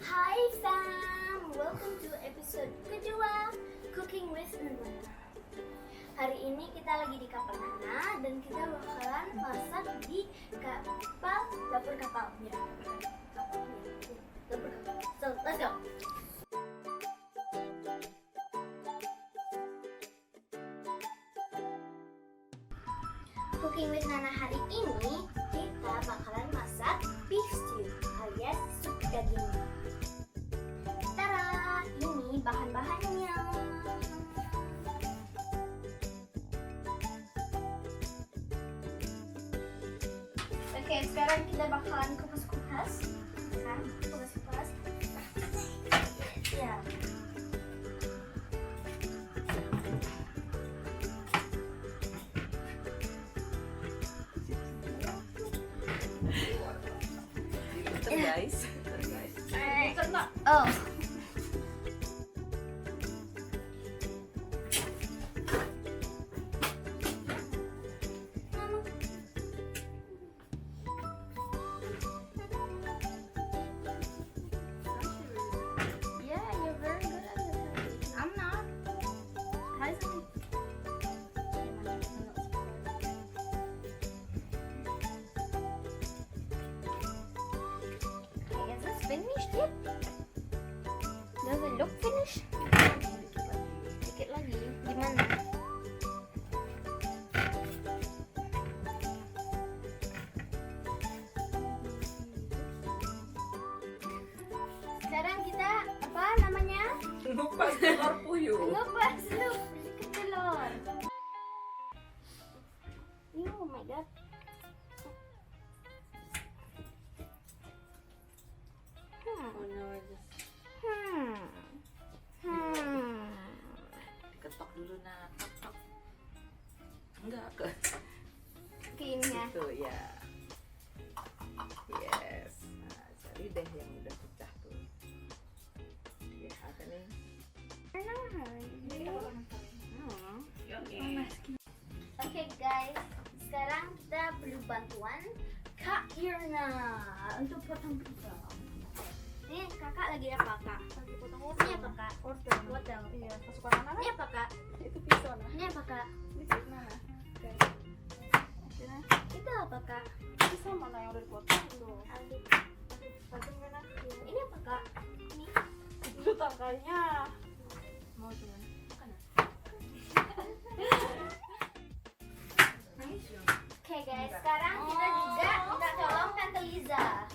Hai fam, welcome to episode kedua Cooking with Nana. Hari ini kita lagi di kapal Nana dan kita bakalan masak di dapur kapal. Ya, dapur kapal. So, let's go. Cooking with Nana hari ini kita bakalan masak beef stew alias sup daging. Tara, ini bahan-bahannya. Oke, sekarang kita bakalan kupas-kupas. Kupas-kupas. Ya. Guys. Oh. Yeah, you're very good at it. I'm not. Is this finished yet? Does it look finished? Dikit lagi. Gimana? Sekarang kita apa namanya? Ngupas telur puyuh. Ngupas telur. Oh my god. Oh no, just diketok dulu nak. Tok. Enggak ke. Ini ya. Itu ya. Yes. Nah, cari deh yang udah pecah tuh. Oke, apa nih? Oke guys, sekarang kita perlu bantuan Kak Irna untuk potong pisau. Ini kakak lagi apa kak? Lagi potong Ini apa kak? Wortel. Iya, kesukaan anak Ini apa kak? itu pisau nah. Ini apa kak? Ini mana? Oke. Akhirnya Itu apa kak? pisau mana yang udah dipotong tuh? Tajam kan? Ini apa kak? Ini. Itu tangkainya. Mau cuman. Oke guys, sekarang kita juga minta tolong Tante Liza.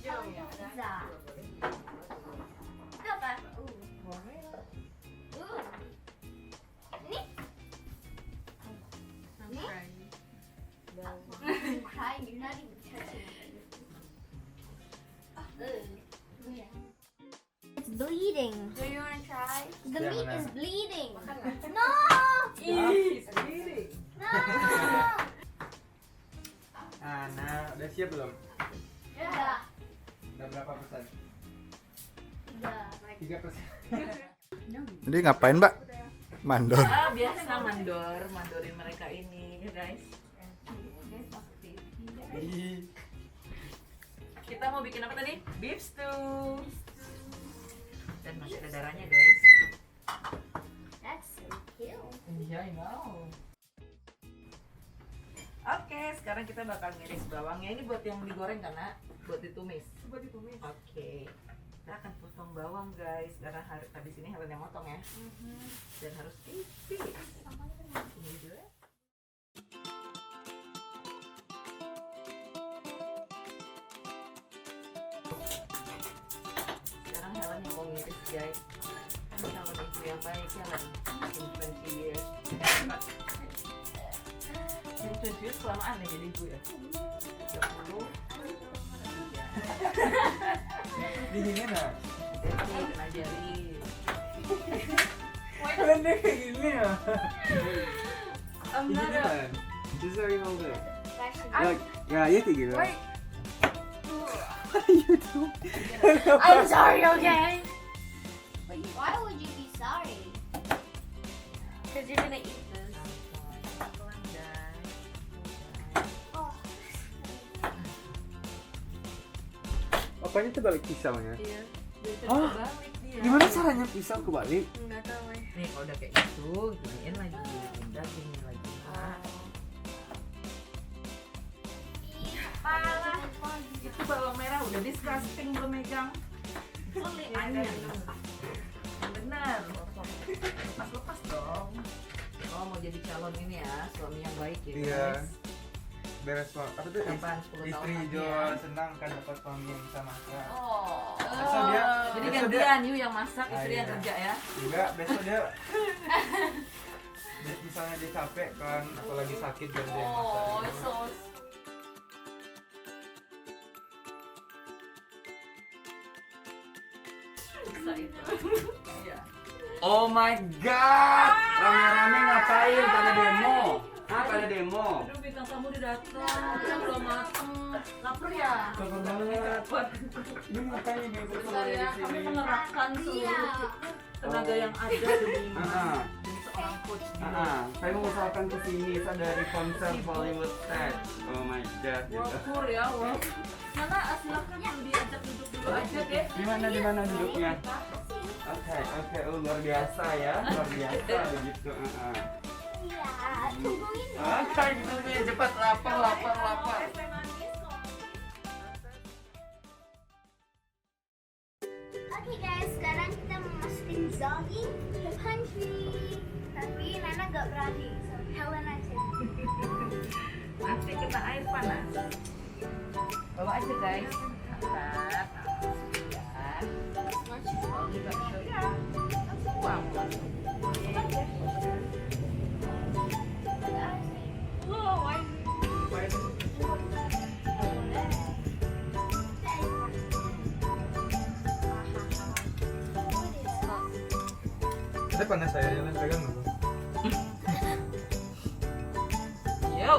Tante Liza. Itu apa? Ini? I'm crying. You're not even touching it. It's bleeding. Do you wanna try? The meat is bleeding. No! No! Nah, udah siap belum? Udah. Udah berapa persen? Udah. 3%. Jadi ngapain, Mbak? Mandor. Biasa mandorin mereka ini, ya guys. Guys, pasti. Kita mau bikin apa tadi? Beef stew. Dan masih ada darahnya, guys. That's so cute. Iya, I know. Oke, sekarang kita bakal ngiris bawangnya. Ini buat yang digoreng kan, Nak? Buat ditumis. Coba ditumis. Oke. Kita akan potong bawang, guys. Karena habis ini Helen yang motong ya. Dan harus tipis. Ini juga. Sekarang Helen yang mau ngiris, guys. Kan Helen ibu yang baik, Helen. In 20 years. 20 years kelamaan ya jadi ibu ya. 30. Dinginnya nah. Jadi kena jari. Kalian deh kayak gini ya. I'm Gini not a... kan. This is how you hold it. Guys, Ya, ya kayak gitu. Wait. What are you doing? I'm sorry, okay? Why would you be sorry? Because you're gonna eat this. Pelan, guys. Oh. Apanya itu balik pisaunya? Iya. Oh, Balik dia. gimana caranya pisau kebalik? Nggak tahu ya. Nih kalau udah kayak gitu, giniin lagi, daging lagi. Parah. Itu bawang merah udah disgusting belum megang. Only onion. Yang benar. Lepas dong. Oh mau jadi calon ini ya, suami yang baik ya Iya. guys. Beres apa tuh? Kapan 10 tahun Istri lagi Jo ya? senang kan dapat suami yang bisa masak. Oh. Besok dia- Jadi besok gantian you yang masak, Ah, istri yang iya. kerja ya. Enggak, besok dia misalnya dia capek kan, apalagi sakit dan dia yang masak. Oh, so excited. Iya. Oh my god, rame-rame ngapain pada demo? Hah, pada demo? Aduh, bintang tamu udah datang, kita belum mateng. Lapar ya? Lapar banget. Ini makanya dia Bentar bersemangat ya, di kami sini. mengerahkan seluruh tenaga yang ada demi Ah. demi seorang coach. Saya mengusahakan kesini dari konser Bollywood set. Oh my god. Gitu. World tour ya, world. Mana silakan diajak duduk dulu aja deh. Di mana duduknya? Oke, oh, luar biasa ya, luar biasa begitu. Iya, tungguin ya. Oke, gitu nih, cepat lapar. Oke guys, sekarang kita memasukin daging ke pantry. Tapi Nana gak berani, so Helen aja. Nanti kita air panas. Bawa aja guys. Angkat. Ya. Mau juga show ya. Wow. Ada panas saya, jangan pegang dulu. Yo.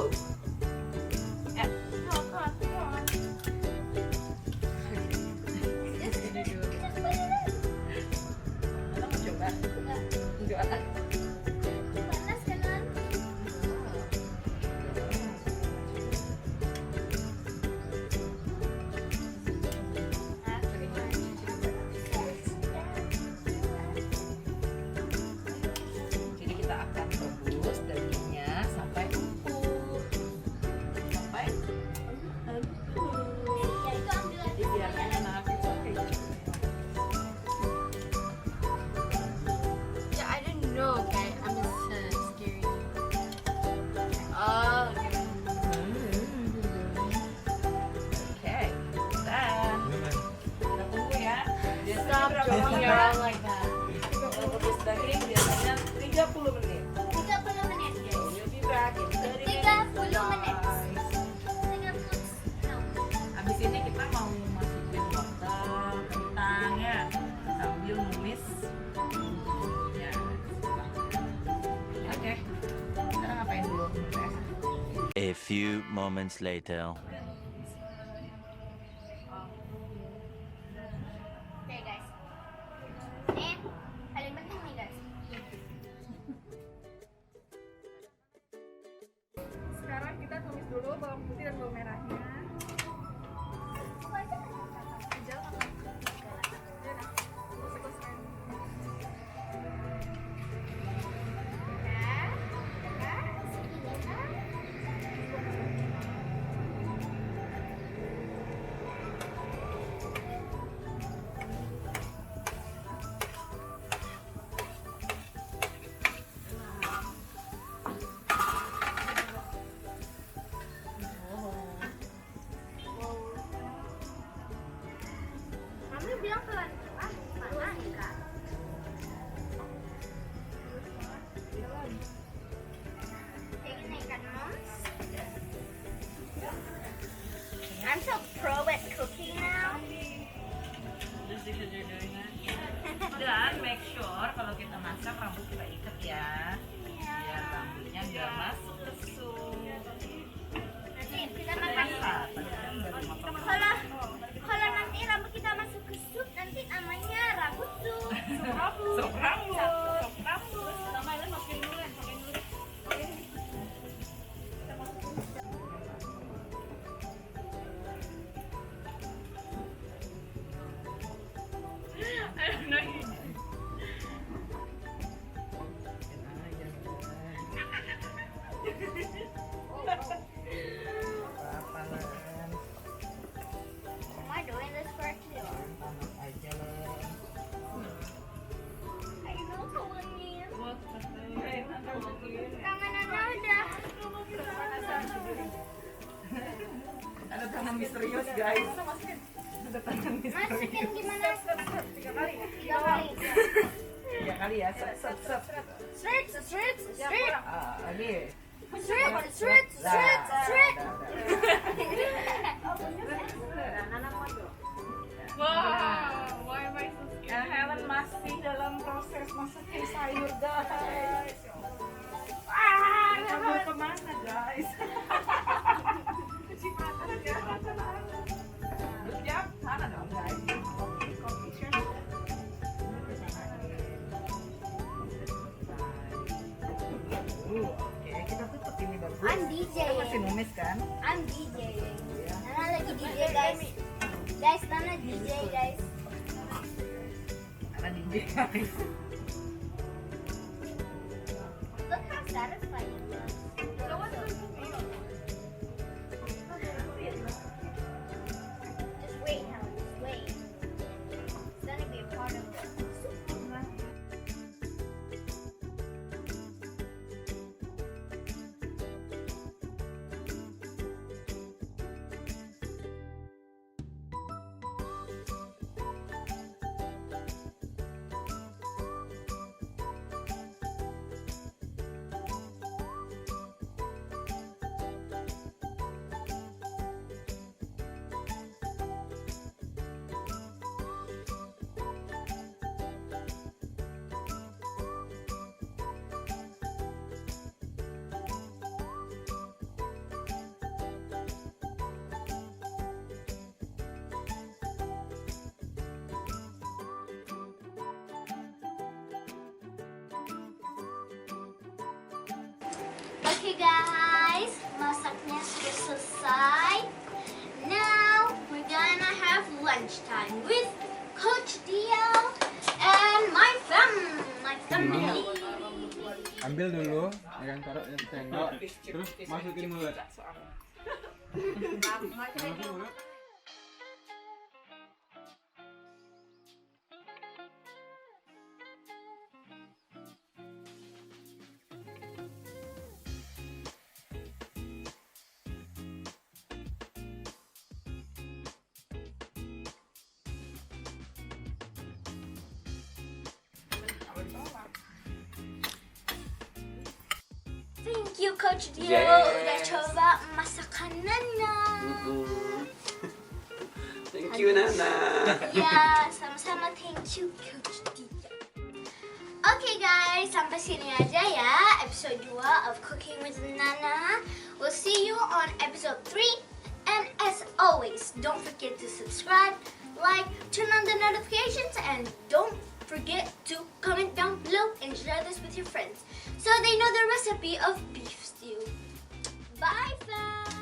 Mana mau coba? Enggak. Panas kan, Nan? Jadi kita akan rebus dagingnya sampai empuk. Sampai empuk. Ya itu ambil aja. Biarkan enak. Yeah, I didn't know. Okay, I'm just scary. Oh, okay. Oke, dan kita tunggu ya. Biasanya Stop berapa joking lama? around like that. Kalau rebus daging biasanya 30 menit. 30 menit guys. We'll be back in 30 minutes. 30 menit. guys. 30 no. Habis ini kita mau masukin wortel, kentang ya, sambil numis bumbunya. Oke, sekarang ngapain dulu? A few moments later. Oke guys. Ini paling penting nih guys. Sekarang kita tumis dulu bawang putih dan bawang merahnya. Mami bilang pelan-pelan, mana enggak? Kayak gini kan, Moms? I'm so pro at cooking now. Dan make sure kalau kita masak rambut kita ikat ya, biar rambutnya nggak masuk ke sup. Nanti kita makan. Kalau nanti rambut kita masuk ke sup, nanti namanya rambut sup. Sup rambut. Sama Ellen masukin dulu, Len. Masukin dulu. misterius guys. Tatanan misterius. Masukin gimana? 3 kali. 3 kali. 3 kali ya. Set. Stretch. Lagi. Stretch. Wow, why am I so scared? Helen masih dalam proses masukin sayur guys. Kamu kemana guys? Cipratan ya. Good job. Sana dong guys. Oke, kita tutup ini bagus. I'm DJ. Kita masih numis kan? I'm DJ. Nana lagi DJ guys. Guys, Nana DJ guys. Karena DJ guys. Look how satisfying it was. So what's the movie? Just wait, Helen. Just wait. It's gonna be a part of it. Okay guys, masaknya sudah selesai. Now we're gonna have lunchtime with Coach Dio and my family. Ambil dulu, ya kan, taruh di sendok, terus masukin mulut. Masukin mulut. Thank you Coach Dio Yes. udah coba masakanannya. Thank you Nana. Ya, sama-sama thank you Coach Dio. Oke guys, sampai sini aja ya episode 2 of Cooking with Nana. We'll see you on episode 3. And as always, don't forget to subscribe, like, turn on the notifications, and don't forget to comment down below and share this with your friends so they know the recipe of beef stew. Bye fam!